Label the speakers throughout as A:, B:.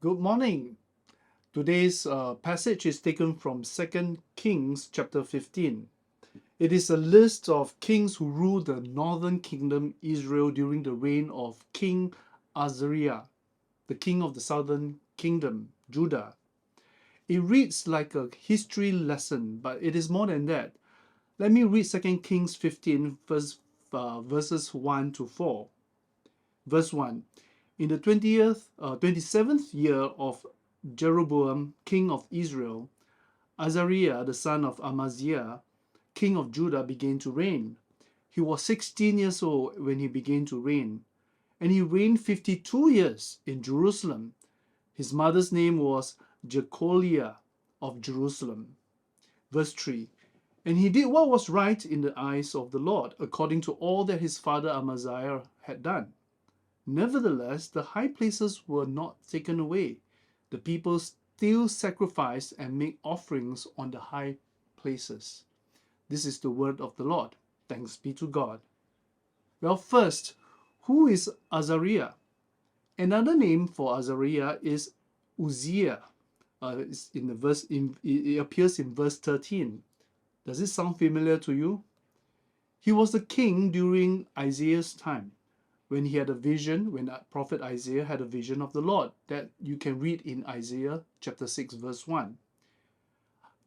A: Good morning. Today's passage is taken from 2 Kings chapter 15. It is a list of kings who ruled the northern kingdom Israel during the reign of King Azariah, the king of the southern kingdom, Judah. It reads like a history lesson, but it is more than that. Let me read 2 Kings 15, verses 1 to 4. Verse 1. In the 27th year of Jeroboam, king of Israel, Azariah, the son of Amaziah, king of Judah, began to reign. He was 16 years old when he began to reign, and he reigned 52 years in Jerusalem. His mother's name was Jecoliah of Jerusalem. Verse 3. And he did what was right in the eyes of the Lord, according to all that his father Amaziah had done. Nevertheless, the high places were not taken away. The people still sacrificed and made offerings on the high places. This is the word of the Lord. Thanks be to God. Well, first, who is Azariah? Another name for Azariah is Uzziah. It appears in verse 13. Does it sound familiar to you? He was the king during Isaiah's time, when he had a vision, when prophet Isaiah had a vision of the Lord, that you can read in Isaiah chapter 6, verse 1.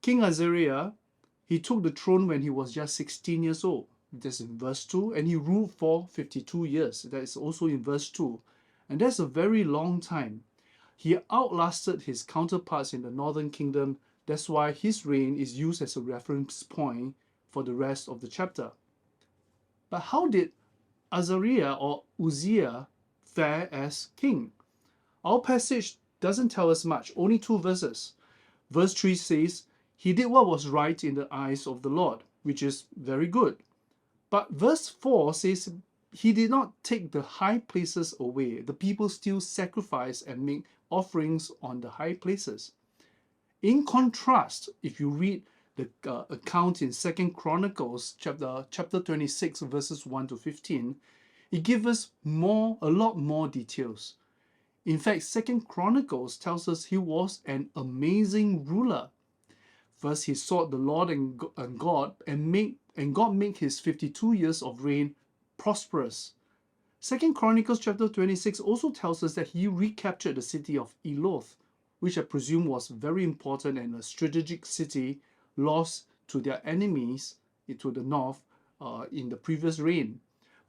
A: King Azariah, he took the throne when he was just 16 years old. That's in verse 2. And he ruled for 52 years. That is also in verse 2. And that's a very long time. He outlasted his counterparts in the northern kingdom. That's why his reign is used as a reference point for the rest of the chapter. But how did Azariah or Uzziah fare as king? Our passage doesn't tell us much, only 2 verses. Verse 3 says, he did what was right in the eyes of the Lord, which is very good. But verse 4 says, he did not take the high places away. The people still sacrifice and make offerings on the high places. In contrast, if you read the account in 2 Chronicles chapter 26 verses 1 to 15, it gives us a lot more details. In fact, 2 Chronicles tells us he was an amazing ruler. First, he sought the Lord and God, and God made his 52 years of reign prosperous. 2 Chronicles chapter 26 also tells us that he recaptured the city of Eloth, which I presume was very important and a strategic city lost to their enemies to the north in the previous reign.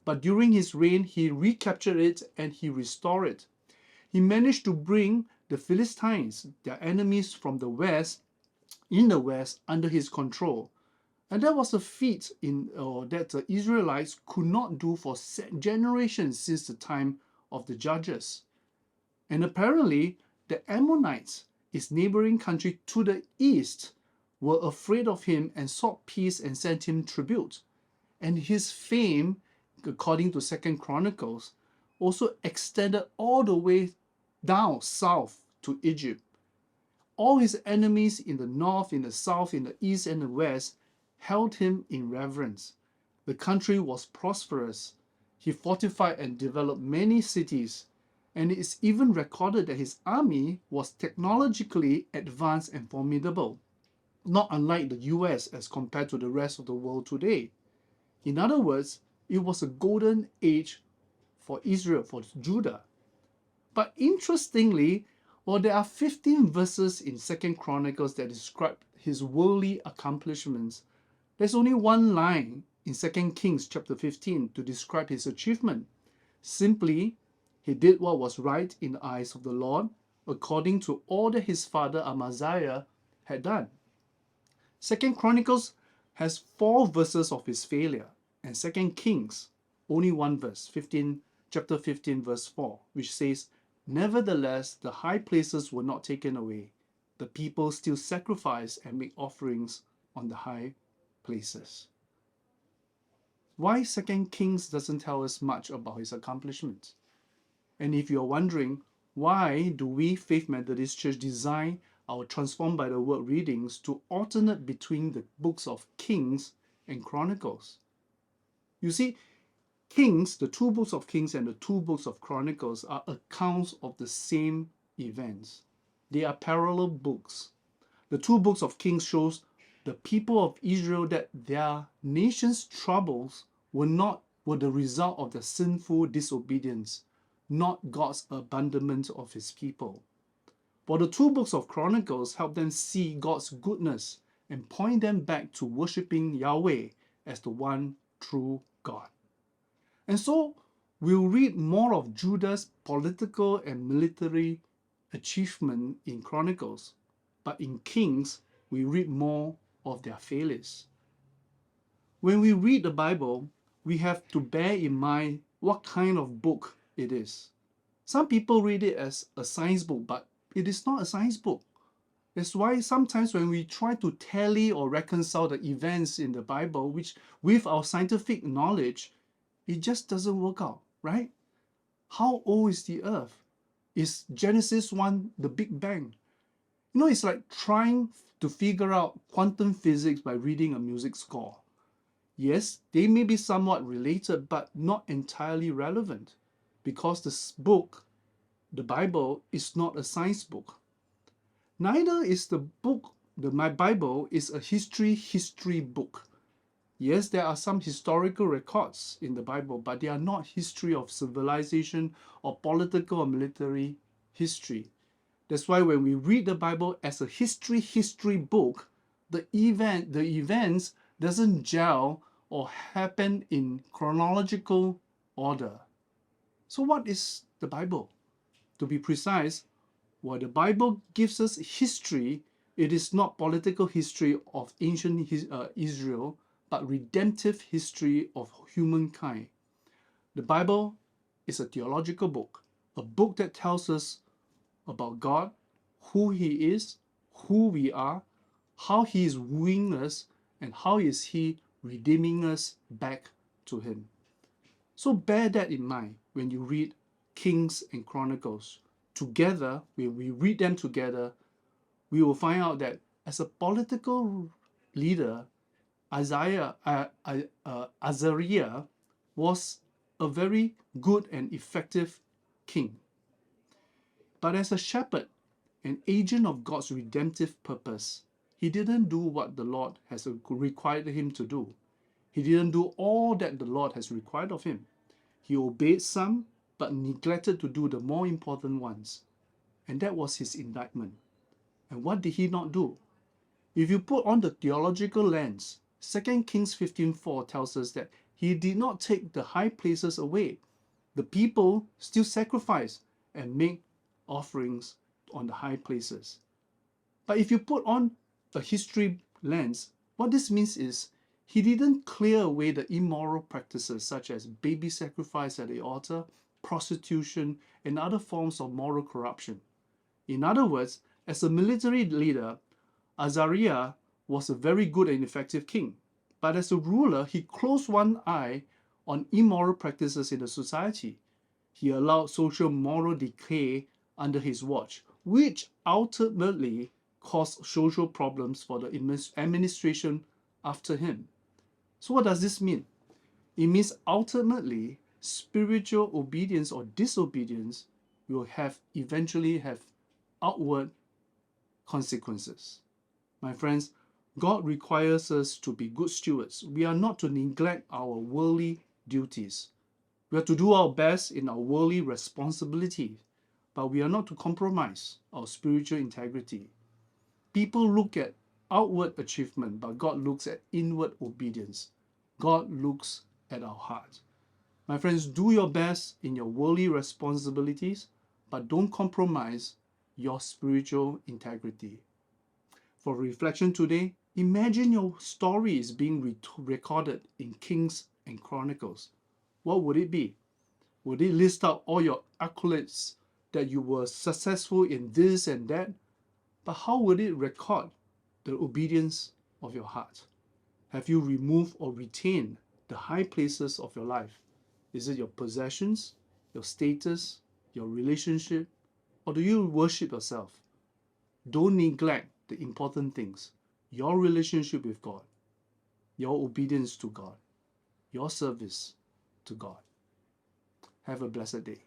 A: But during his reign, he recaptured it and he restored it. He managed to bring the Philistines, their enemies from the west, under his control. And that was a feat that the Israelites could not do for generations since the time of the judges. And apparently, the Ammonites, his neighboring country to the east, were afraid of him and sought peace and sent him tribute. And his fame, according to 2 Chronicles, also extended all the way down south to Egypt. All his enemies in the north, in the south, in the east, and the west held him in reverence. The country was prosperous. He fortified and developed many cities, and it is even recorded that his army was technologically advanced and formidable, not unlike the US as compared to the rest of the world today. In other words, it was a golden age for Israel, for Judah. But interestingly, while there are 15 verses in 2 Chronicles that describe his worldly accomplishments, there's only one line in 2 Kings chapter 15 to describe his achievement. Simply, he did what was right in the eyes of the Lord, according to all that his father Amaziah had done. 2 Chronicles has 4 verses of his failure, and 2 Kings only 1 verse, chapter 15 verse 4, which says, nevertheless, the high places were not taken away. The people still sacrifice and make offerings on the high places. Why 2 Kings doesn't tell us much about his accomplishments? And if you're wondering, why do we Faith Methodist Church design our Transformed by the Word readings to alternate between the books of Kings and Chronicles? You see, Kings, the 2 books of Kings and the 2 books of Chronicles are accounts of the same events. They are parallel books. The two books of Kings shows the people of Israel that their nation's troubles were the result of their sinful disobedience, not God's abandonment of his people. While the two books of Chronicles help them see God's goodness and point them back to worshiping Yahweh as the one true God. And so we'll read more of Judah's political and military achievement in Chronicles, but in Kings, we read more of their failures. When we read the Bible, we have to bear in mind what kind of book it is. Some people read it as a science book, but it is not a science book. That's why sometimes when we try to tally or reconcile the events in the Bible, which with our scientific knowledge, it just doesn't work out, right? How old is the earth? Is Genesis 1 the Big Bang? You know, it's like trying to figure out quantum physics by reading a music score. Yes, they may be somewhat related, but not entirely relevant, because this book, the Bible, is not a science book. Neither is my Bible is a history book. Yes, there are some historical records in the Bible, but they are not history of civilization or political or military history. That's why when we read the Bible as a history book, the events doesn't gel or happen in chronological order. So what is the Bible? To be precise, while the Bible gives us history, it is not political history of ancient Israel, but redemptive history of humankind. The Bible is a theological book, a book that tells us about God, who he is, who we are, how he is wooing us, and how is he redeeming us back to him. So bear that in mind when you read Kings and Chronicles. Together, when we read them together, we will find out that as a political leader, Azariah was a very good and effective king. But as a shepherd, an agent of God's redemptive purpose, he didn't do what the Lord has required him to do. He didn't do all that the Lord has required of him. He obeyed some, but neglected to do the more important ones. And that was his indictment. And what did he not do? If you put on the theological lens, 2 Kings 15:4 tells us that he did not take the high places away. The people still sacrifice and make offerings on the high places. But if you put on a history lens, what this means is he didn't clear away the immoral practices such as baby sacrifice at the altar, prostitution, and other forms of moral corruption. In other words, as a military leader, Azariah was a very good and effective king. But as a ruler, he closed one eye on immoral practices in the society. He allowed social moral decay under his watch, which ultimately caused social problems for the administration after him. So what does this mean? It means ultimately spiritual obedience or disobedience will eventually have outward consequences. My friends, God requires us to be good stewards. We are not to neglect our worldly duties. We are to do our best in our worldly responsibilities, but we are not to compromise our spiritual integrity. People look at outward achievement, but God looks at inward obedience. God looks at our heart. My friends, do your best in your worldly responsibilities, but don't compromise your spiritual integrity. For reflection today, imagine your story is being recorded in Kings and Chronicles. What would it be? Would it list out all your accolades that you were successful in this and that? But how would it record the obedience of your heart? Have you removed or retained the high places of your life? Is it your possessions, your status, your relationship, or do you worship yourself? Don't neglect the important things. Your relationship with God, your obedience to God, your service to God. Have a blessed day.